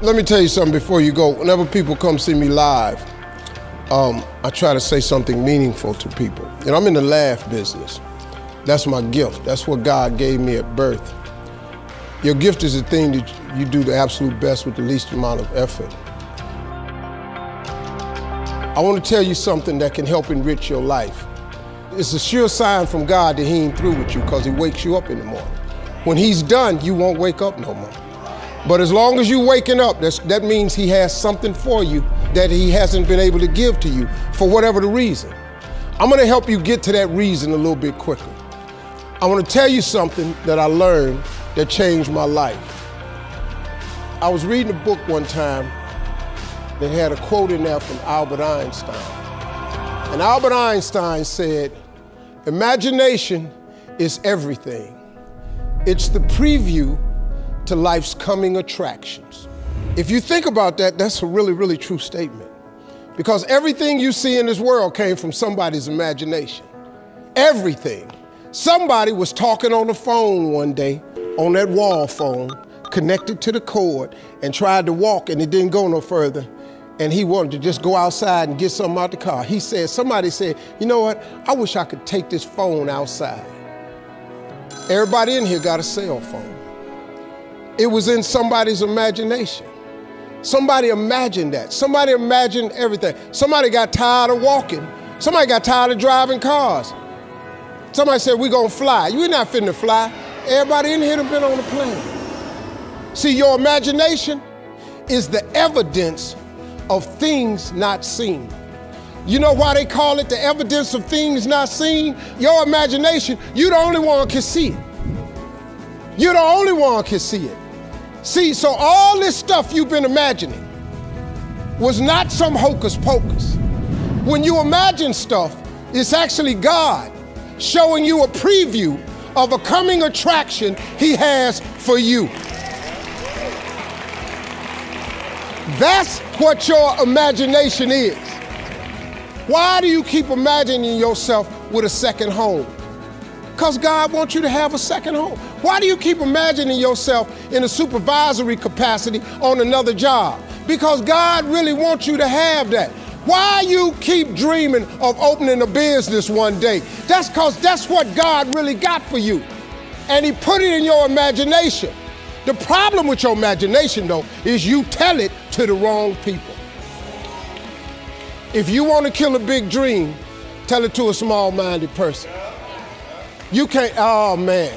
Let me tell you something before you go. Whenever people come see me live, I try to say something meaningful to people. You know, I'm in the laugh business. That's my gift. That's what God gave me at birth. Your gift is the thing that you do the absolute best with the least amount of effort. I want to tell you something that can help enrich your life. It's a sure sign from God that He ain't through with you because He wakes you up in the morning. When He's done, you won't wake up no more. But as long as you're waking up, that means He has something for you that He hasn't been able to give to you for whatever the reason. I'm going to help you get to that reason a little bit quicker. I want to tell you something that I learned that changed my life. I was reading a book one time that had a quote in there from Albert Einstein. And Albert Einstein said, "Imagination is everything. It's the preview to life's coming attractions." If you think about that, that's a really, really true statement. Because everything you see in this world came from somebody's imagination. Everything. Somebody was talking on the phone one day, on that wall phone, connected to the cord, and tried to walk, and it didn't go no further. And he wanted to just go outside and get something out the car. Somebody said, "You know what? I wish I could take this phone outside." Everybody in here got a cell phone. It was in somebody's imagination. Somebody imagined that. Somebody imagined everything. Somebody got tired of walking. Somebody got tired of driving cars. Somebody said, "We're gonna fly." You're not finna fly. Everybody in here have been on a plane. See, your imagination is the evidence of things not seen. You know why they call it the evidence of things not seen? Your imagination, you the only one can see it. You're the only one can see it. See, so all this stuff you've been imagining was not some hocus pocus. When you imagine stuff, it's actually God showing you a preview of a coming attraction He has for you. That's what your imagination is. Why do you keep imagining yourself with a second home? Because God wants you to have a second home. Why do you keep imagining yourself in a supervisory capacity on another job? Because God really wants you to have that. Why you keep dreaming of opening a business one day? That's because that's what God really got for you. And He put it in your imagination. The problem with your imagination, though, is you tell it to the wrong people. If you want to kill a big dream, tell it to a small-minded person. You can't, oh man.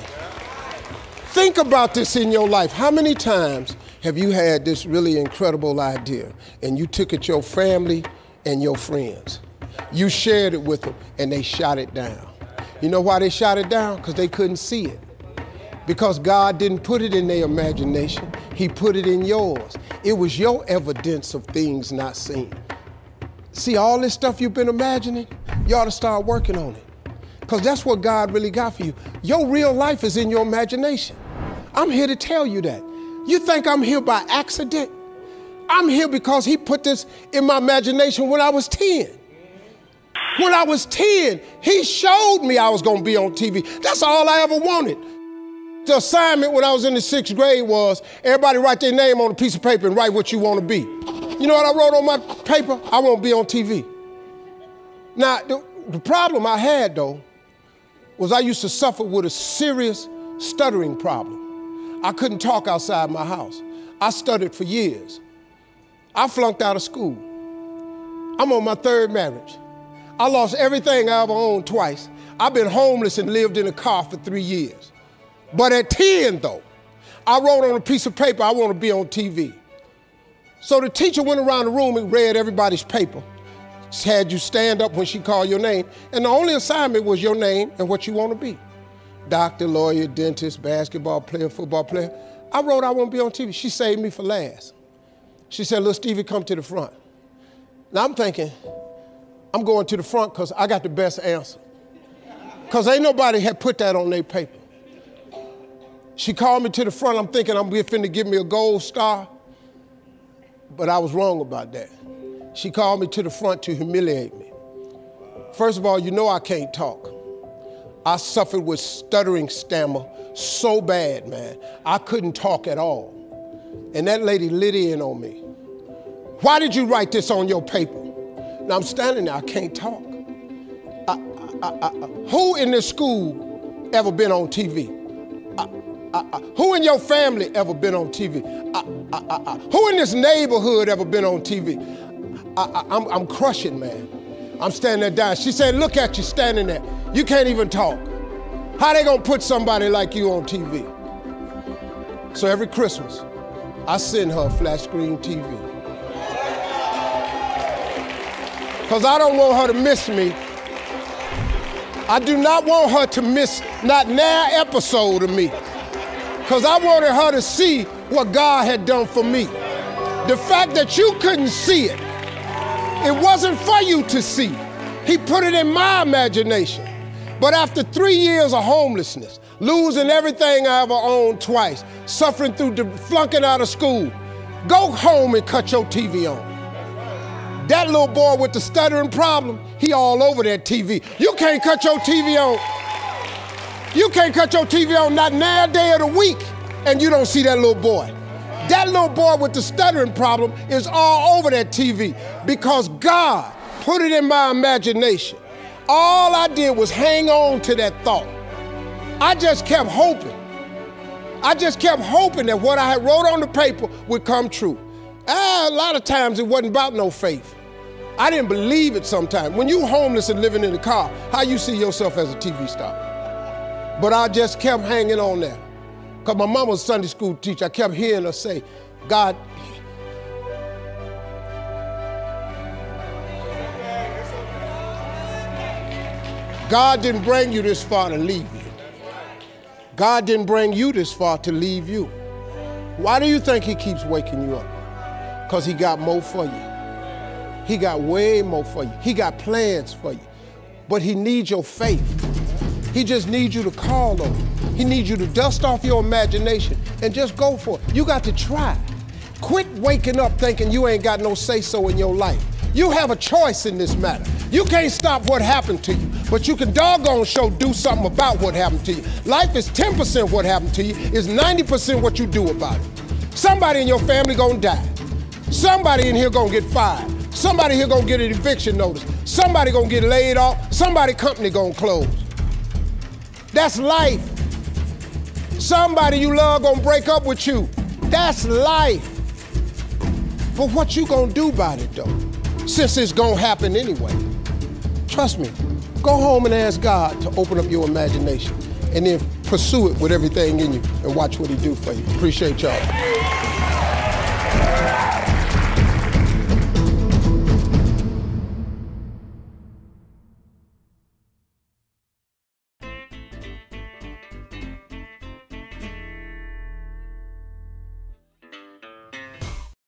Think about this in your life. How many times have you had this really incredible idea and you took it to your family and your friends? You shared it with them and they shot it down. You know why they shot it down? Because they couldn't see it. Because God didn't put it in their imagination, He put it in yours. It was your evidence of things not seen. See, all this stuff you've been imagining, you ought to start working on it. Because that's what God really got for you. Your real life is in your imagination. I'm here to tell you that. You think I'm here by accident? I'm here because He put this in my imagination when I was 10. When I was 10, He showed me I was going to be on TV. That's all I ever wanted. The assignment when I was in the 6th grade was everybody write their name on a piece of paper and write what you want to be. You know what I wrote on my paper? I want to be on TV. Now, the problem I had, though, was I used to suffer with a serious stuttering problem. I couldn't talk outside my house. I stuttered for years. I flunked out of school. I'm on my 3rd marriage. I lost everything I ever owned twice. I've been homeless and lived in a car for 3 years. But at 10, though, I wrote on a piece of paper, I want to be on TV. So the teacher went around the room and read everybody's paper. She had you stand up when she called your name, and the only assignment was your name and what you want to be. Doctor, lawyer, dentist, basketball player, football player. I wrote I want to be on TV. She saved me for last. She said, "Little Stevie, come to the front." Now I'm thinking, I'm going to the front because I got the best answer. Because ain't nobody had put that on their paper. She called me to the front. I'm thinking I'm finna give me a gold star. But I was wrong about that. She called me to the front to humiliate me. First of all, you know I can't talk. I suffered with stuttering stammer so bad, man. I couldn't talk at all. And that lady lit in on me. Why did you write this on your paper? Now I'm standing there, I can't talk. Who in this school ever been on TV? Who in your family ever been on TV? Who in this neighborhood ever been on TV? I'm crushing, man. I'm standing there dying. She said, look at you standing there. You can't even talk. How they gonna put somebody like you on TV? So every Christmas, I send her a flat screen TV. Because I don't want her to miss me. I do not want her to miss not an episode of me. Because I wanted her to see what God had done for me. The fact that you couldn't see it, it wasn't for you to see. He put it in my imagination. But after 3 years of homelessness, losing everything I ever owned twice, suffering through flunking out of school, go home and cut your TV on. That little boy with the stuttering problem, he all over that TV. You can't cut your TV on. You can't cut your TV on not a day of the week and you don't see that little boy. That little boy with the stuttering problem is all over that TV because God put it in my imagination. All I did was hang on to that thought. I just kept hoping. I just kept hoping that what I had wrote on the paper would come true. A lot of times it wasn't about no faith. I didn't believe it sometimes. When you homeless and living in a car, how you see yourself as a TV star? But I just kept hanging on there. Because my mama was a Sunday school teacher. I kept hearing her say, God, God didn't bring you this far to leave you. God didn't bring you this far to leave you. Why do you think he keeps waking you up? Because he got more for you. He got way more for you. He got plans for you. But he needs your faith. He just needs you to call on him. He needs you to dust off your imagination and just go for it. You got to try. Quit waking up thinking you ain't got no say-so in your life. You have a choice in this matter. You can't stop what happened to you, but you can doggone sure do something about what happened to you. Life is 10% what happened to you, is 90% what you do about it. Somebody in your family gonna die. Somebody in here gonna get fired. Somebody here gonna get an eviction notice. Somebody gonna get laid off. Somebody company gonna close. That's life. Somebody you love gonna break up with you. That's life. But what you gonna do about it though? Since it's gonna happen anyway. Trust me, go home and ask God to open up your imagination and then pursue it with everything in you and watch what he do for you. Appreciate y'all.